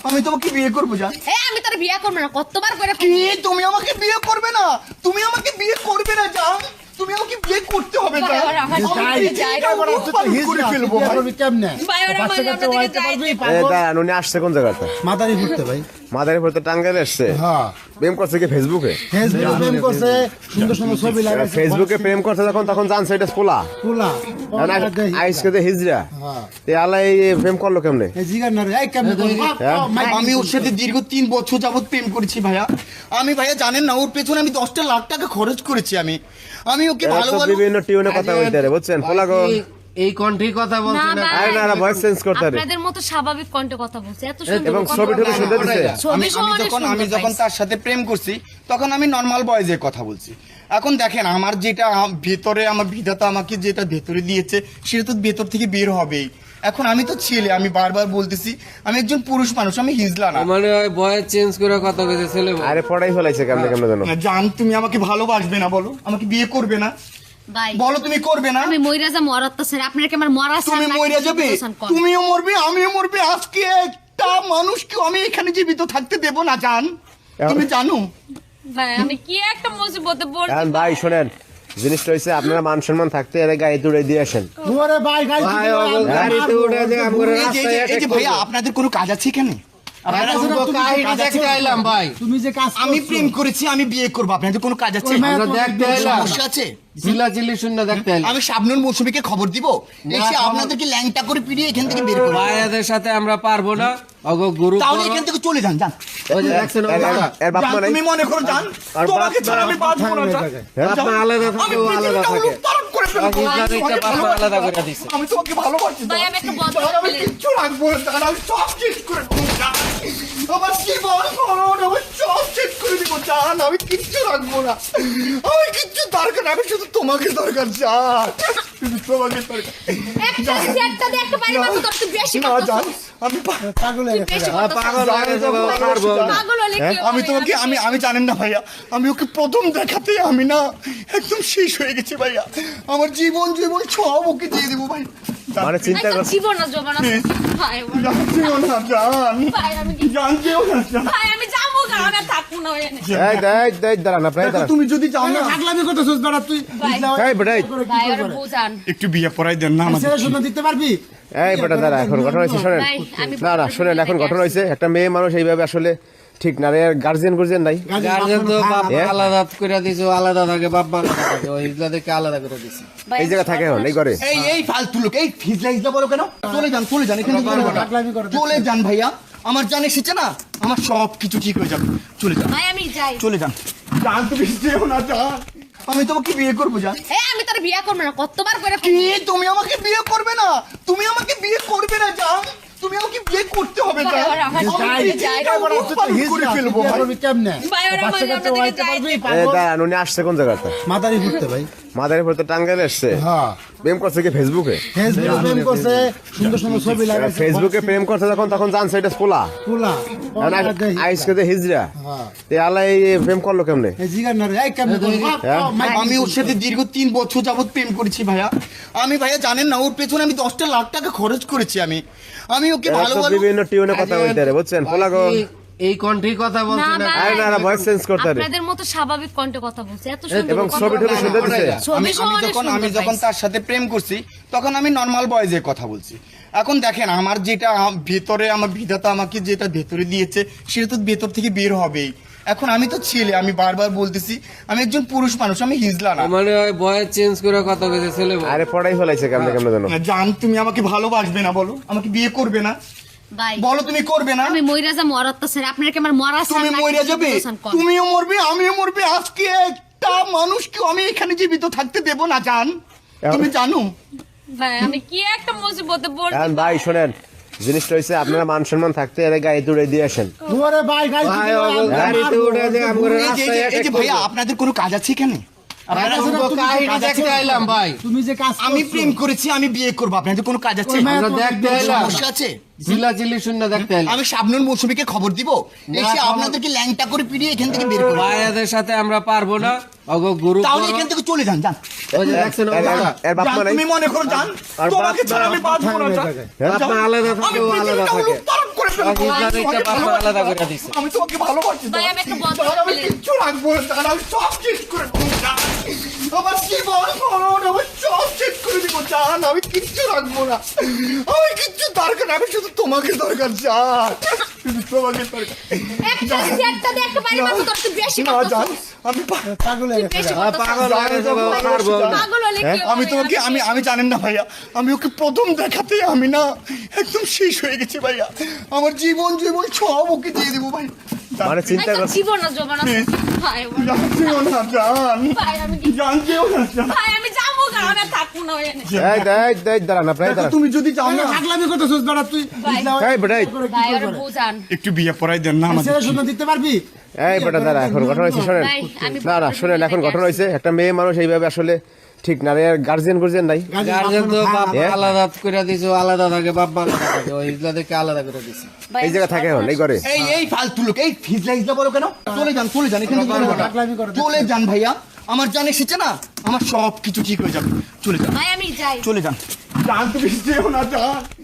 আমি তোমাকে বিয়ে করবো জান। আমি তোর বিয়ে করবো না, কতবার করে কি তুমি আমাকে বিয়ে করবে না? তুমি আমাকে বিয়ে করবে না জান? তুমি আমাকে বিয়ে করতে হবে জান। ভাই, আমার আমি পৃথিবীটা উৎপাদন করে ফেলবো ভাই। ভাই, ওরা বাচ্চা কাচ্চা আমাদেরকে হইতে যাইতে- পারবি? দাঁড়ান, উনি আসছে কোন জায়গাতে? মাদারি ঘুরতে ভাই। মাদারীপুর তো টাঙ্গাইলে এসছে। হ্যাঁ, প্রেম করছে কি ফেসবুকে? ফেসবুকে প্রেম করছে, সুন্দর সুন্দর ছবি লাগাইছে। ফেসবুকে প্রেম করছে তখন জানছে এটা পোলা। পোলা। আইসকে যে হিজরা হ্যাঁ। তে আলাই প্রেম করলো কেমনে? এই জিগার না রে, এই কেমনে করবো? আমি ওর সাথে দীর্ঘ 3 বছর যাবত প্রেম করেছি ভাইয়া। আমি ভাইয়া জানেন না, ওর পেছনে আমি 10টা লাখ টাকা খরচ করেছি। আমি ওকে এরা তো ভালোবাসি। বিভিন্ন টিউনে কথা বলতে রে, বুঝছেন? পোলা গো এই কণ্ঠে কথা বলছে না, না। ভাই, আরে না, না, voice change করতে পারে। আপনাদের মতো স্বাভাবিক কণ্ঠে কথা বলছে, এত সুন্দর এবং কথা ছবি টবি বলে। সুন্দর দিছে। ছবি আমি সহ অনেক যখন সুন্দর যখন পাইছে। তার সাথে প্রেম করছি তখন আমি নর্মাল বয়েজে কথা বলছি। এখন দেখেন আমার যেটা ভেতরে আমার বিধাতা আমাকে যেটা ভেতরে দিয়েছে সেটা তো ভেতর থেকে বের হবেই। এখন আমি তো ছেলে, আমি বারবার বলতেছি আমি একজন পুরুষ মানুষ, আমি হিজলা না। মানে ওই ভয়েস চেঞ্জ করে কথা কইছে ছেলে বলে। আরে পড়াই ফেলাইছে কেমনে কেমনে জানো? জান তুমি আমাকে ভালোবাসবে না বলো? আমাকে বিয়ে করবে না ভাই, বলো? তুমি করবে না? আমি মইরা যা মরাত তো স্যার, আপনার কি আমার মরা স্যার তুমি নাকি মরে যাবে, পছন্দ করেন? তুমিও মরবে, আমিও মরবে। আজকে একটা মানুষকে আমি এখানে জীবিত থাকতে দেব না জান, তুমি জানো? ভাই, আমি কি একটা মুসিবতে পড়ছি। এখন ভাই শোনেন, জিনিসটা হচ্ছে আপনারা মান সম্মান থাকতে এর গায়ে দৌড়ে দিয়ে আসেন। ওরে ভাই, গাড়ি ভাই, থেকে ওগো আমরা- গাড়িতে উঠে যে আমরা এই যে- রাস্তায় এই যে attack ভাইয়া করবো। আপনাদের কোনো কাজ আছে এখানে? আপনারা আমরা তুমি কাহিনী কাজ দেখতে করছো? আইলাম ভাই। তুমি যে কাজ আমি করছো। প্রেম করেছি, আমি বিয়ে করবো, আপনাদের কোনো কাজ আছে? ওই মেয়ে আমরা তোমাকে দেখতে বিয়ে এলাম। সমস্যা আছে? চিল্লাচিল্লি শূন্য দেখতে আইলাম। আমি শাবনুর মৌসুমীকে খবর দিব, এসে খবর- আপনাদেরকে ল্যাংটা করে পিড়িয়ে এখান থেকে বের করবো। ভাইয়াদের সাথে আমরা পারবো না। ওগো গুরু তাহলে এখান থেকে চলে যান, যান। ওই যে দেখছেন অবস্থা। এর বাপ যান, মা নাই? তুমি মনে করো যান, আর তোমাকে বাপ- ছাড়া আমি বাঁচবো না, যান। আপনার আলাদা আমি থাকে ও আলাদা পৃথিবীটা থাকে। উলটপালট করে ফেলবো। ইসলামিকটা আমি তোমাকে বাপ মা আলাদা করে ভালোবাসি, দিছে। আমি তোমাকে ভালোবাসি। ভাই, আমি একটা বদ যান, আমি ফেলে- কিচ্ছু রাখবো না, যান, আমি সব শেষ করে দেবো, যান। আমার জীবন মরণ আমি সব শেষ করে দিব, জান। আমি কিচ্ছু রাখবো না, আমি কিচ্ছু দরকার, আমি শুধু তোমাকে দরকার, জান। শুধু তোমাকে দরকার। একটা সেটটা দিয়ে একটা বাড়ি মারবো, তোর একটু বেশি না, করতেছিস। জান, আমি পাগল হয়ে গেছে। বেশি পাগল করতেছিস। হয়ে গেছে বাবা, পারবো না। পাগল হলে কি হবে? আমি তোমাকে আমি জানেন না ভাইয়া, আমি ওকে প্রথম দেখাতে আমি না একদম শেষ হয়ে গেছি ভাইয়া। আমার জীবন সব ওকে দিয়ে দেবো ভাই। মানে চিন্তা একটা কর, জীবন না জবান আছে। ভাই, আমার- জানতেও না জান, ভাই, আমি কি- জানতেও না জান। ভাই, আমি যাবো গা, আমি আর থাকবো না ওখানে। দাঁড়ান আপনার দেখো, দাঁড়ান। তুমি যদি চাও না পাগলামি করতেছিস বেটা তুই। ভাই। এই বেটা, এই। ভাই, ওরা বুঝান। একটু বিয়ে পড়াই দেন না আমাদের। ছেলে শুনে দিতে পারবি? এই বেটা দাঁড়া, এখন ঘটনা হয়েছে শোনেন। ভাই, আমি না না শোনেন, এখন ঘটনা হয়েছে একটা মেয়ে মানুষ এইভাবে আসলে ঠিক না রে। গার্জিয়ান নাই। গার্জেন তো বাপ এ? আলাদা করে দিছে, ও আলাদা থাকে, বাপ মা আলাদা থাকে। ওই হিজলাদেরকে আলাদা করে দিছে। ভাই, এই জায়গা থাকে এখন এই ঘরে। এই ফালতু লোক, এই ফিজলা ইজলা বলো কেন? চলে যান এখান থেকে চলে যান। পাগলামি করে। চলে যান ভাইয়া, আমার জান এসেছে না, আমার সব কিছু ঠিক হয়ে যাবে। চলে যান, ভাই, আমি যাই। চলে যান, জান। তুমি যেও না জান, আমি তোমাকে বিয়ে করবো জান। আমি তোর বিয়ে করবো না, কতবার করে কি তুমি আমাকে বিয়ে করবে না? তুমি আমাকে বিয়ে করবে না জান? তুমি আমাকে বিয়ে করতে হবে ভাই, জান। ওরা আমার আমি সাথে পৃথিবীটা যায়। উৎপাদন করে ফেলবো বিয়ে ভাই। করবি কেমনে? ভাই, ওরা বাচ্চা আমাদের কাচ্চা দিকে হইতে পারবি? যাইতে- পাগল। দাঁড়ান, উনি আসছে কোন জায়গাতে? মাদারি ঘুরতে ভাই। মাদারীপুর তো টাঙ্গাইলে এসছে। হ্যাঁ, প্রেম করছে কি ফেসবুকে? ফেসবুকে প্রেম করছে, সুন্দর সুন্দর ছবি লাগাইছে। ফেসবুকে প্রেম করছে তখন জানছে এটা পোলা। পোলা। আইসকে যে হিজরা হ্যাঁ। তে আলাই প্রেম করলো কেমনে? এই জিগার না রে, এই কেমনে করবো? আমি ওর সাথে দীর্ঘ 3 বছর যাবত প্রেম করেছি ভাইয়া। আমি ভাইয়া জানেন না, ওর পেছনে আমি 10টা লাখ টাকা খরচ করেছি। আমি ওকে এরা তো ভালোবাসি। বিভিন্ন টিউনে কথা বলতে রে, বুঝছেন? পোলা গো এই কণ্ঠে কথা বলছে না, না। ভাই। আরে না, না, voice change করতে পারে। আপনাদের মতো স্বাভাবিক কণ্ঠে কথা বলছে, এত সুন্দর এবং কথা ছবি টবি বলে। সুন্দর দিছে। ছবি সহ আমি অনেক যখন সুন্দর যখন পাইছে। তার সাথে প্রেম করছি তখন আমি নর্মাল বয়েজে কথা বলছি। এখন দেখেন আমার যেটা ভেতরে আমার বিধাতা আমাকে যেটা ভেতরে দিয়েছে সেটা তো ভেতর থেকে বের হবেই। এখন আমি তো ছেলে, আমি বারবার বলতেছি আমি একজন পুরুষ মানুষ, আমি হিজলা না। মানে ওই ভয়েস চেঞ্জ করে কথা কইছে ছেলে বলে। আরে পড়াই ফেলাইছে কেমনে কেমনে জানো? জান, তুমি আমাকে ভালোবাসবে না বলো? আমাকে বিয়ে করবে না ভাই, বলো? তুমি করবে না? আমি মইরা যা মরাত তো স্যার, আপনার কি আমার মরা স্যার তুমি নাকি মরে যাবে, পছন্দ করেন? তুমিও মরবে, আমিও মরবে। আজকে একটা মানুষকে আমি এখানে জীবিত থাকতে দেব না জান, তুমি জানো? ভাই, আমি কি একটা মুসিবতে পড়ছি। এখন ভাই শোনেন, জিনিসটা হচ্ছে আপনারা মান সম্মান থাকতে এর গায়ে দৌড়ে দিয়ে আসেন। ওরে ভাই, গাড়ি ভাই, থেকে ওগো আমরা- গাড়িতে উঠে যে আমরা এই যে- রাস্তায় এই যে attack ভাইয়া করবো। আপনাদের কোনো কাজ আছে এখানে? আমরা তুমি ওগো যে কাহিনী কাজ দেখতে করছো। আইলাম ভাই। তুমি যে কাজ আমি করছো। প্রেম করেছি, আমি বিয়ে করবো, আপনাদের কোনো কাজ আছে? ওই মেয়ে আমরা তোমাকে দেখতে বিয়ে এলাম। সমস্যা আছে? চিল্লাচিল্লি শূন্য দেখতে আইলাম। আমি শাবনুর মৌসুমীকে খবর দিব, এসে খবর- আপনাদেরকে ল্যাংটা করে পিড়িয়ে এখান থেকে বের করবো। ভাইয়াদের সাথে আমরা পারবো না। অগো গুরু তাহলে এখান থেকে চলে যান যান ওই যে দেখছেন এর- এর- এর বাপ যান, মা নাই? তুমি মনে করো যান আর তোমাকে বাপ ছাড়া আমি বাঁচবো না যান। বাপ মা আলাদা থাকে, আমি ও আলাদা পৃথিবীটা থাকে। উলটপালট করে ফেলবো। আর ইসলামিকটা আমি বাপ মা তোমাকে আলাদা ভালোবাসি, করে দিছে। আমি তোমাকে ভালোবাসি ভাই, জান। আমি একটা বদ জান, আমি ফেলে- কিচ্ছু রাখবো না জান, আমি সব শেষ করে দেবো জান। আমার জীবন মরণ আমি সব শেষ করে দিব জান, আমি কিচ্ছু রাখবো না, আমি কিচ্ছু দরকার না, আমি শুধু তোমাকে দরকার জান, শুধু তোমাকে দরকার। একটা দিছি, একটা দিয়ে একটা বাড়ি মারবো, তোর তো বেশি না কথা জান, বলছিস। আমি পাগল হয়ে গেছে বেশি গা। কথা পাগল বলছিস। হয়ে গেছে, বাবা, মারবো। পাগল হলে কি আমি হবে? তোমাকে আমি জানেন না ভাইয়া, আমি ওকে প্রথম দেখাতে আমি না একদম শেষ হয়ে গেছি ভাইয়া, আমার জীবন জীবন সব ওকে দিয়ে দেবো ভাই। মানে চিন্তা একটা কর জীবন না জবান আছে। ভাই, আমার- জানতেও না জান, ভাই, আমি কি- জানতেও না জান। ভাই, আমি যাবো গা, আমি আর থাকবো না ওখানে। দাঁড়ান আপনার দেখো, দাঁড়ান তুমি যদি চাও না পাগলামি করতেছিস দাঁড়া তুই ভাই। এই বেটা, এই। ভাই, ওরা বুঝান। একটু বিয়ে পড়াই দেন না আমাদের। ছেলে শুনে দিতে পারবি এই বেটা দাঁড়া, এখন ঘটনা হয়েছে শোনেন। ভাই, আমি না না শোনেন, এখন ঘটনা হয়েছে একটা মেয়ে মানুষ এইভাবে আসলে ঠিক না রে, গার্জিয়ান গুর্জিয়ান নাই। গার্জেন তো বাপ মা হ্যাঁ? আলাদা করে দিছে, ও আলাদা থাকে, বাপ মা আলাদা থাকে, ওই ইসলাদেরকে আলাদা করে দিছে। ভাই, এই জায়গা থাকে এখন এই ঘরে। এই ফালতু লোক, এই ফিজলা ইজলা বলো কেন? চলে যান এখান থেকে চলে যান। পাগলামি করে চলে যান ভাইয়া, আমার জান এসেছে না, আমার সব কিছু ঠিক হয়ে যাবে, চলে যান ভাই, আমি যাই। চলে যান জান, তুমি যেও না জান।